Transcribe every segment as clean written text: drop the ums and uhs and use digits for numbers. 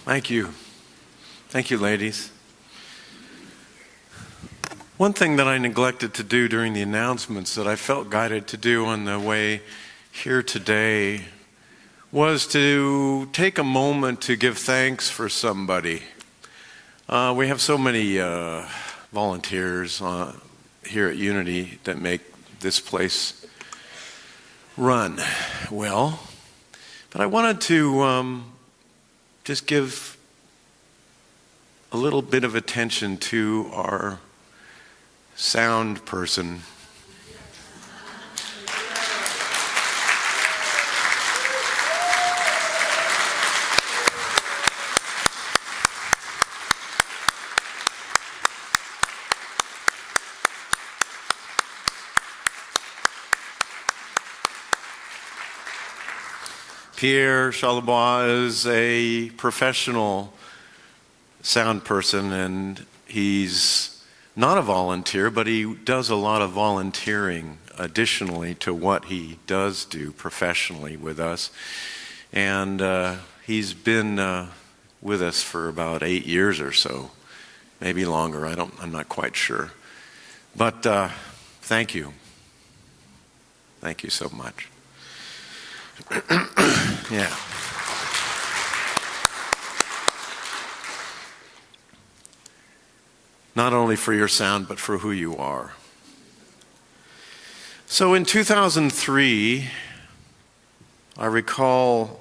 Thank you. Thank you, ladies. One thing that I neglected to do during the announcements that I felt guided to do on the way here today was to take a moment to give thanks for somebody. We have so many volunteers here at Unity that make this place run well. But I wanted to just give a little bit of attention to our sound person. Pierre Chalabois is a professional sound person, and he's not a volunteer, but he does a lot of volunteering additionally to what he does do professionally with us. And he's been with us for about 8 years or so, maybe longer. I'm not quite sure. But thank you. Thank you so much. Yeah. Not only for your sound, but for who you are. So in 2003, I recall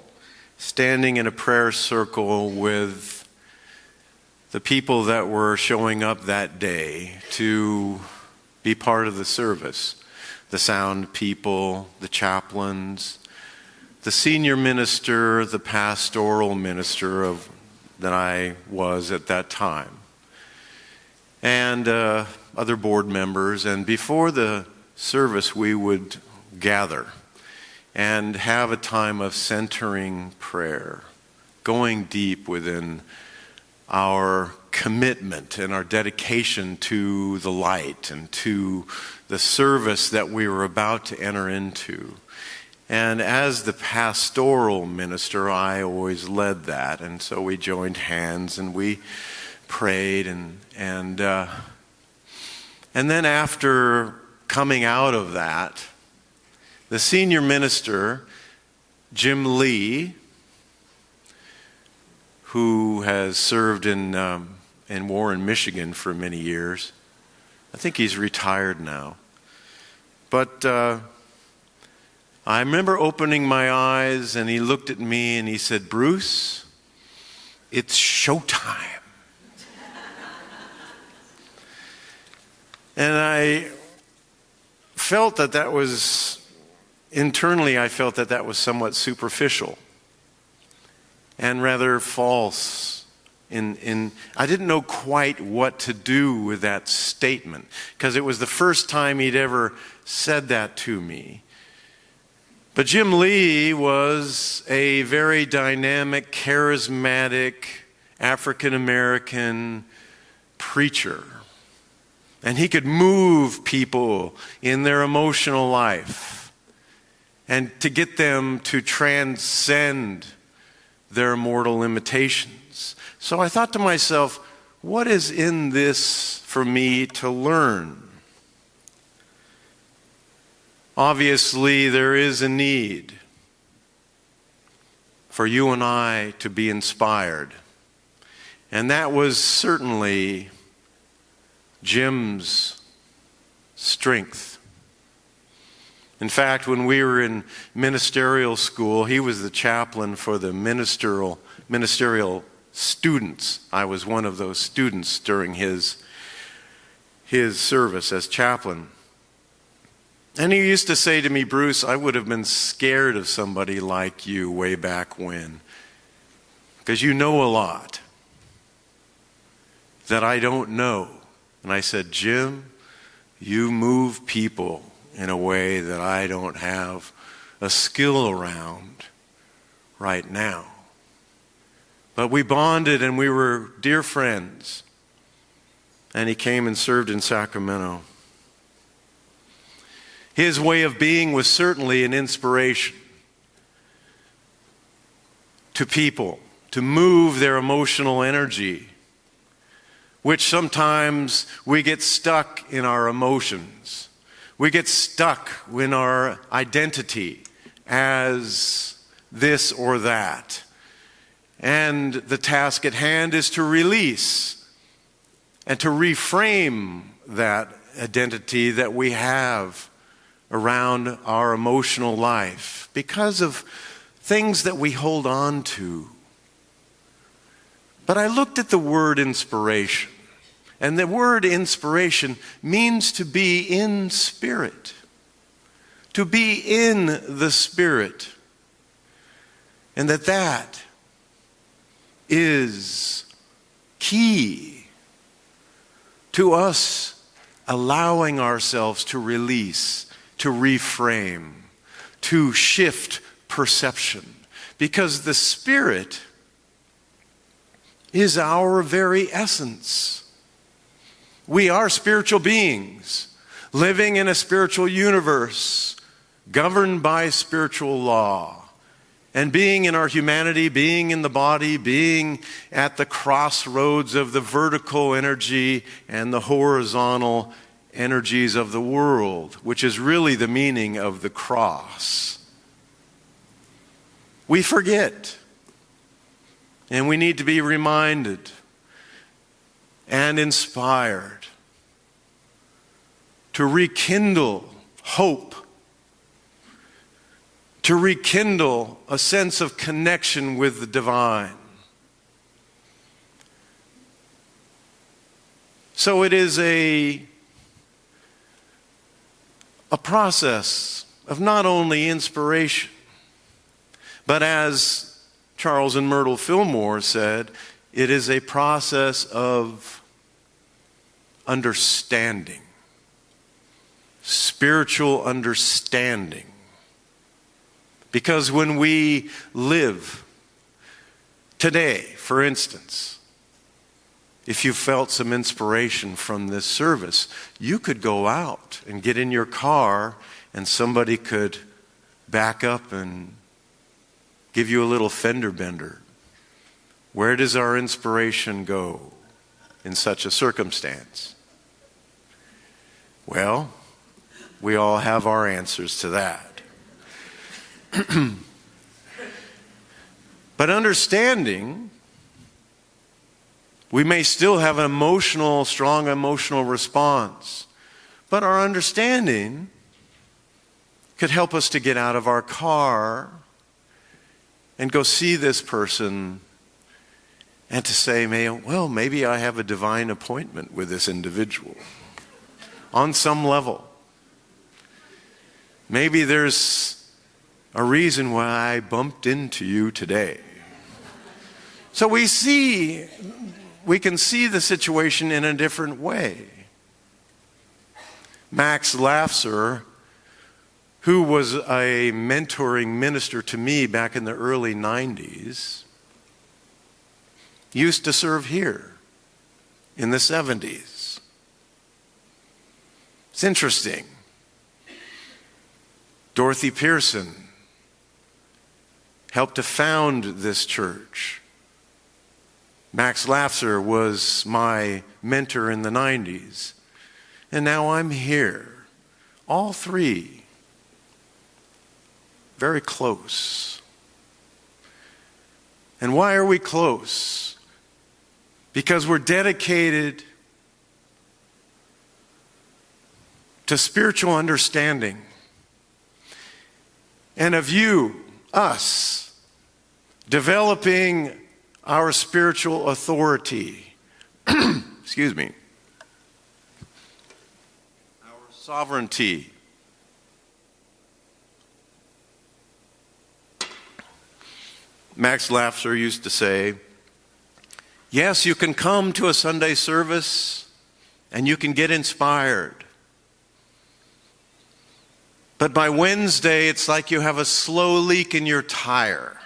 standing in a prayer circle with the people that were showing up that day to be part of the service. The sound people, the chaplains, the senior minister, the pastoral minister that I was at that time, and other board members. And before the service, we would gather and have a time of centering prayer, going deep within our commitment and our dedication to the light and to the service that we were about to enter into. And as the pastoral minister, I always led that, and so we joined hands and we prayed, and then after coming out of that, the senior minister, Jim Lee, who has served in Warren, Michigan for many years, I think he's retired now, but I remember opening my eyes and he looked at me and he said, "Bruce, it's showtime." And I felt that was, internally I felt that was somewhat superficial and rather false. I didn't know quite what to do with that statement, because it was the first time he'd ever said that to me. But Jim Lee was a very dynamic, charismatic, African-American preacher. And he could move people in their emotional life and to get them to transcend their mortal limitations. So I thought to myself, what is in this for me to learn? Obviously, there is a need for you and I to be inspired. And that was certainly Jim's strength. In fact, when we were in ministerial school, he was the chaplain for the ministerial students. I was one of those students during his service as chaplain. And he used to say to me, "Bruce, I would have been scared of somebody like you way back when, because you know a lot that I don't know." And I said, "Jim, you move people in a way that I don't have a skill around right now." But we bonded and we were dear friends. And he came and served in Sacramento. His way of being was certainly an inspiration to people to move their emotional energy, which sometimes we get stuck in our emotions. We get stuck in our identity as this or that. And the task at hand is to release and to reframe that identity that we have around our emotional life because of things that we hold on to. But I looked at the word inspiration, and the word inspiration means to be in spirit, to be in the Spirit, and that is key to us allowing ourselves to release, to reframe, to shift perception. Because the Spirit is our very essence. We are spiritual beings living in a spiritual universe, governed by spiritual law. And being in our humanity, being in the body, being at the crossroads of the vertical energy and the horizontal energies of the world, which is really the meaning of the cross. We forget, and we need to be reminded and inspired to rekindle hope, to rekindle a sense of connection with the divine. So it is a process of not only inspiration, but as Charles and Myrtle Fillmore said, it is a process of understanding, spiritual understanding. Because when we live today, for instance, if you felt some inspiration from this service, you could go out and get in your car and somebody could back up and give you a little fender bender. Where does our inspiration go in such a circumstance? Well, we all have our answers to that. But understanding, we may still have an strong emotional response, but our understanding could help us to get out of our car and go see this person and to say, well, maybe I have a divine appointment with this individual on some level. Maybe there's a reason why I bumped into you today. So we can see the situation in a different way. Max Lafser, who was a mentoring minister to me back in the early 90s, used to serve here in the 70s. It's interesting. Dorothy Pearson helped to found this church. Max Lafser was my mentor in the 90s. And now I'm here. All three. Very close. And why are we close? Because we're dedicated to spiritual understanding. And of you, us, developing our spiritual authority, excuse me, our sovereignty. Max Lafser used to say, yes, you can come to a Sunday service and you can get inspired. But by Wednesday, it's like you have a slow leak in your tire.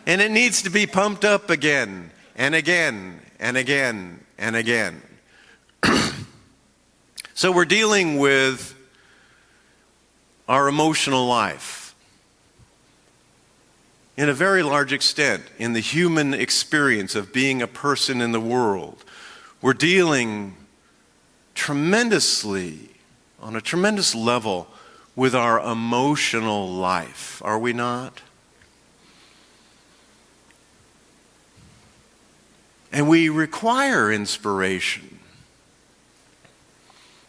And it needs to be pumped up again and again and again and again. So we're dealing with our emotional life in a very large extent, in the human experience of being a person in the world. We're dealing tremendously, on a tremendous level, with our emotional life, are we not? And we require inspiration.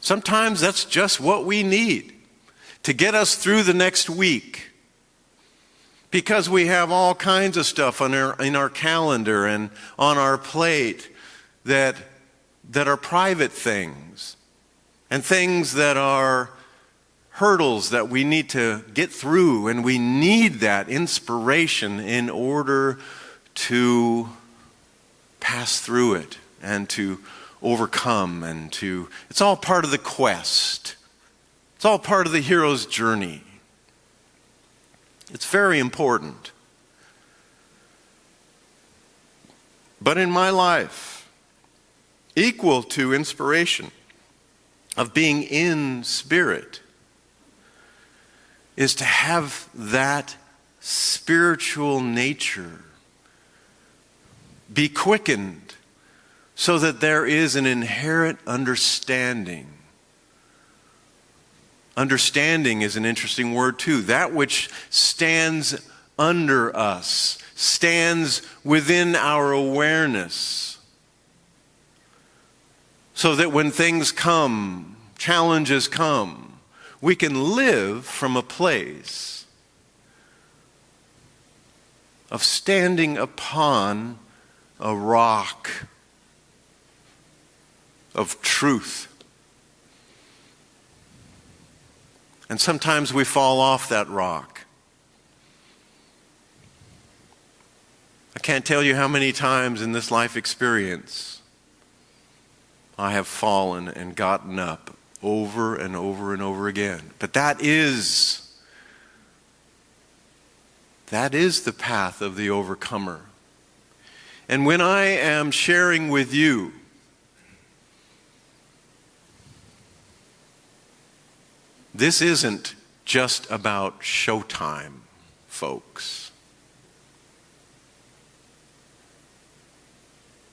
Sometimes that's just what we need to get us through the next week, because we have all kinds of stuff in our calendar and on our plate that are private things and things that are hurdles that we need to get through, and we need that inspiration in order to pass through it and to overcome it's all part of the quest. It's all part of the hero's journey. It's very important. But in my life, equal to inspiration of being in spirit is to have that spiritual nature be quickened so that there is an inherent understanding. Understanding is an interesting word too. That which stands under us, stands within our awareness, so that when things come, challenges come, we can live from a place of standing upon a rock of truth. And sometimes we fall off that rock. I can't tell you how many times in this life experience I have fallen and gotten up over and over and over again. But that is the path of the overcomer. And when I am sharing with you this isn't just about showtime, folks.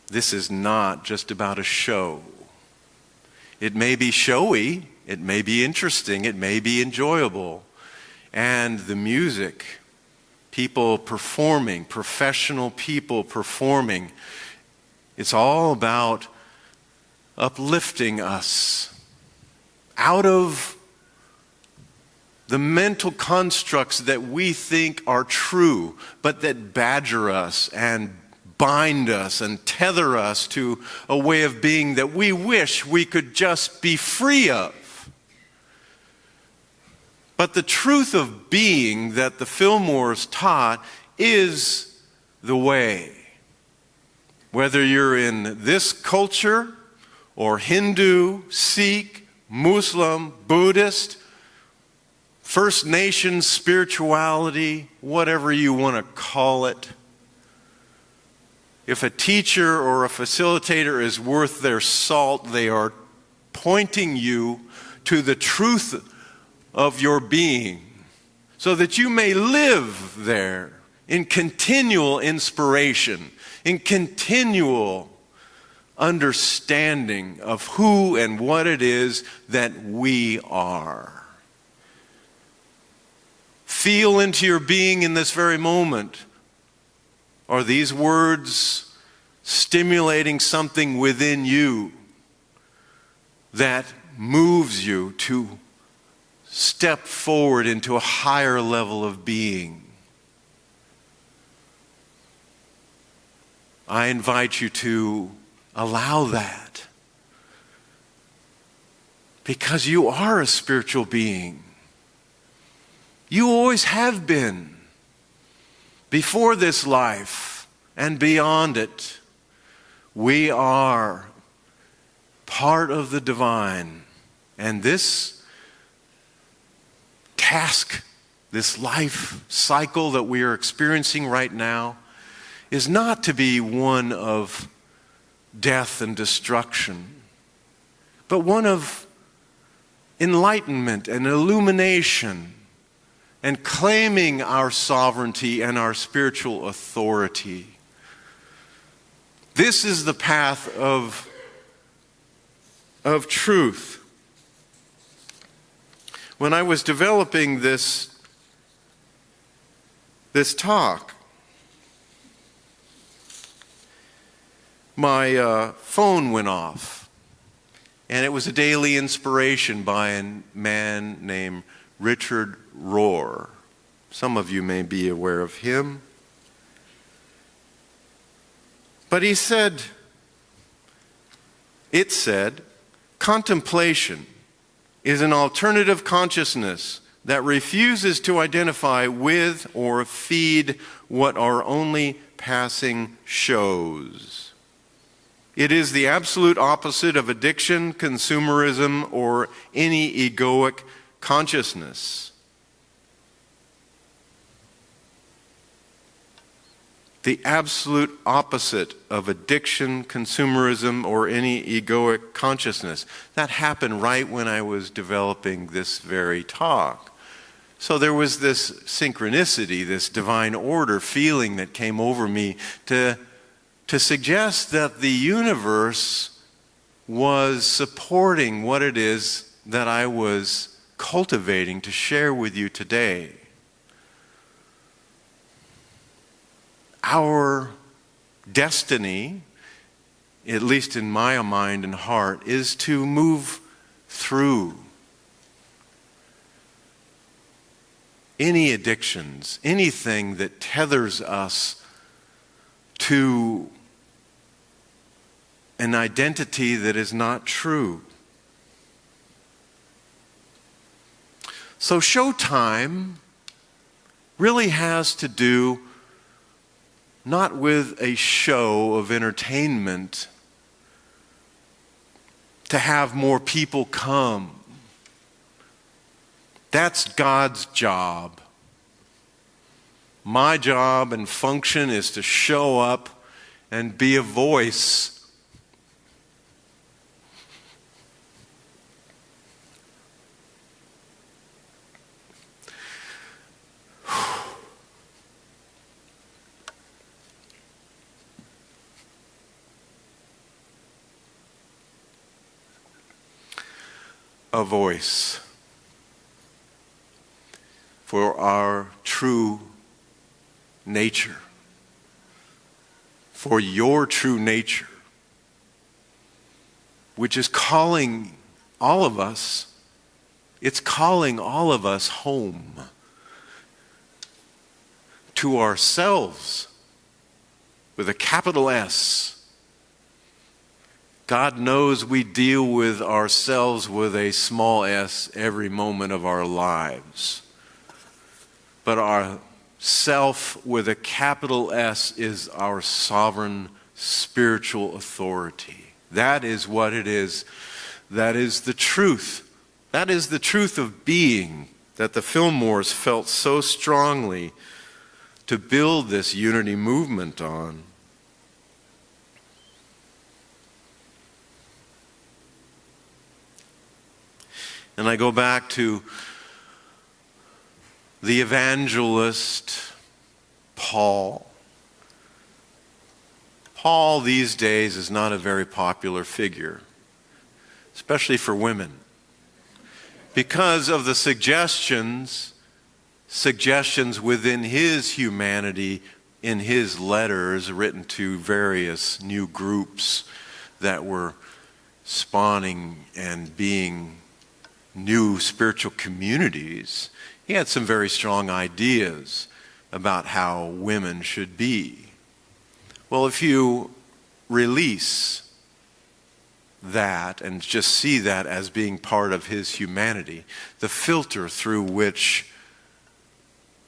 This is not just about a show. It may be showy, it may be interesting, it may be enjoyable. And the music, people performing, professional people performing, it's all about uplifting us out of the mental constructs that we think are true, but that badger us and bind us and tether us to a way of being that we wish we could just be free of. But the truth of being that the Fillmores taught is the way. Whether you're in this culture or Hindu, Sikh, Muslim, Buddhist, First Nation spirituality, whatever you want to call it. If a teacher or a facilitator is worth their salt, they are pointing you to the truth of your being so that you may live there in continual inspiration, in continual understanding of who and what it is that we are. Feel into your being in this very moment. Are these words stimulating something within you that moves you to step forward into a higher level of being? I invite you to allow that, because you are a spiritual being. You always have been. Before this life and beyond it, we are part of the divine. And this task, this life cycle that we are experiencing right now, is not to be one of death and destruction, but one of enlightenment and illumination and claiming our sovereignty and our spiritual authority. This is the path of truth. When I was developing this talk, my phone went off, and it was a daily inspiration by a man named Richard Rohr. Some of you may be aware of him. But it said, contemplation is an alternative consciousness that refuses to identify with or feed what are only passing shows. It is the absolute opposite of addiction, consumerism, or any egoic consciousness. The absolute opposite of addiction, consumerism, or any egoic consciousness. That happened right when I was developing this very talk. So there was this synchronicity, this divine order feeling that came over me to suggest that the universe was supporting what it is that I was cultivating to share with you today. Our destiny, at least in my mind and heart, is to move through any addictions, anything that tethers us to an identity that is not true. So Showtime really has to do not with a show of entertainment to have more people come. That's God's job. My job and function is to show up and be a voice. A voice for our true nature, for your true nature, which is calling all of us, it's calling all of us home to ourselves with a capital S. God knows we deal with ourselves with a small s every moment of our lives. But our self with a capital S is our sovereign spiritual authority. That is what it is. That is the truth. That is the truth of being that the Fillmores felt so strongly to build this unity movement on. And I go back to the evangelist Paul. Paul these days is not a very popular figure, especially for women, because of the suggestions within his humanity in his letters written to various new groups that were spawning and being new spiritual communities. He had some very strong ideas about how women should be. Well, if you release that and just see that as being part of his humanity, the filter through which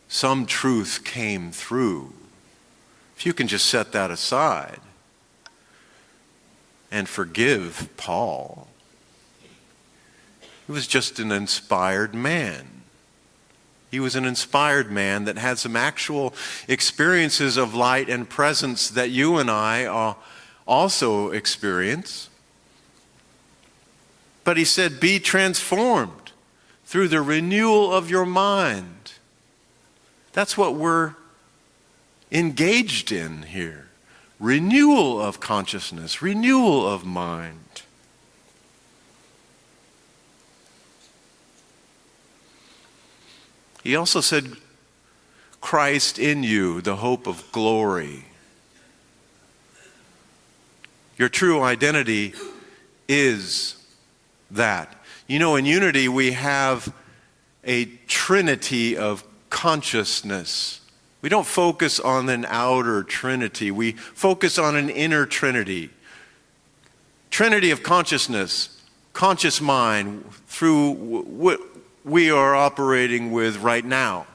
some truth came through, if you can just set that aside and forgive Paul, he was just an inspired man. He was an inspired man that had some actual experiences of light and presence that you and I also experience. But he said, be transformed through the renewal of your mind. That's what we're engaged in here. Renewal of consciousness, renewal of mind. He also said, Christ in you, the hope of glory. Your true identity is that. You know, in unity we have a trinity of consciousness. We don't focus on an outer trinity. We focus on an inner trinity. Trinity of consciousness, conscious mind through what we are operating with right now.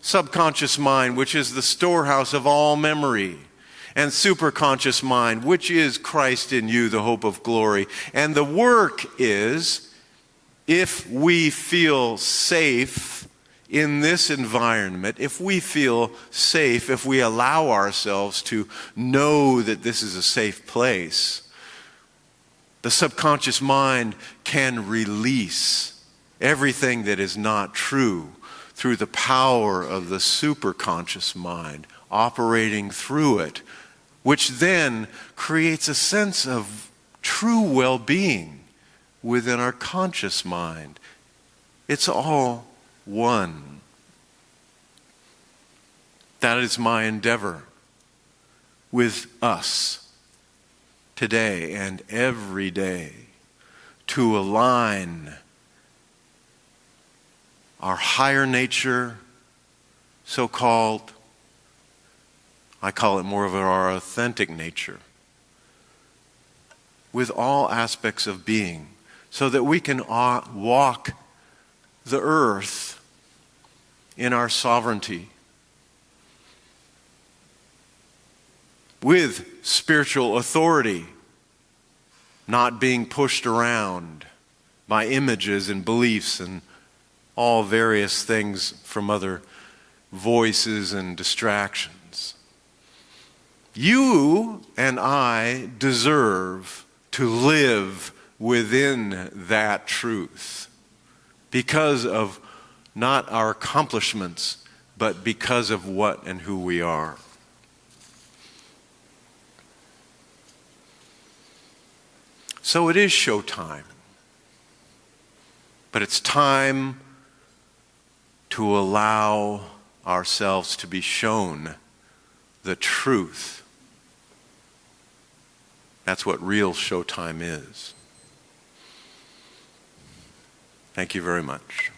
Subconscious mind, which is the storehouse of all memory. And superconscious mind, which is Christ in you, the hope of glory. And the work is, if we feel safe in this environment, if we feel safe, if we allow ourselves to know that this is a safe place, the subconscious mind can release everything that is not true through the power of the superconscious mind operating through it, which then creates a sense of true well-being within our conscious mind. It's all one. That is my endeavor with us today and every day, to align our higher nature, so-called, I call it more of our authentic nature, with all aspects of being, so that we can walk the earth in our sovereignty, with spiritual authority, not being pushed around by images and beliefs and all various things from other voices and distractions. You and I deserve to live within that truth because of not our accomplishments, but because of what and who we are. So it is showtime, but it's time to allow ourselves to be shown the truth. That's what real showtime is. Thank you very much.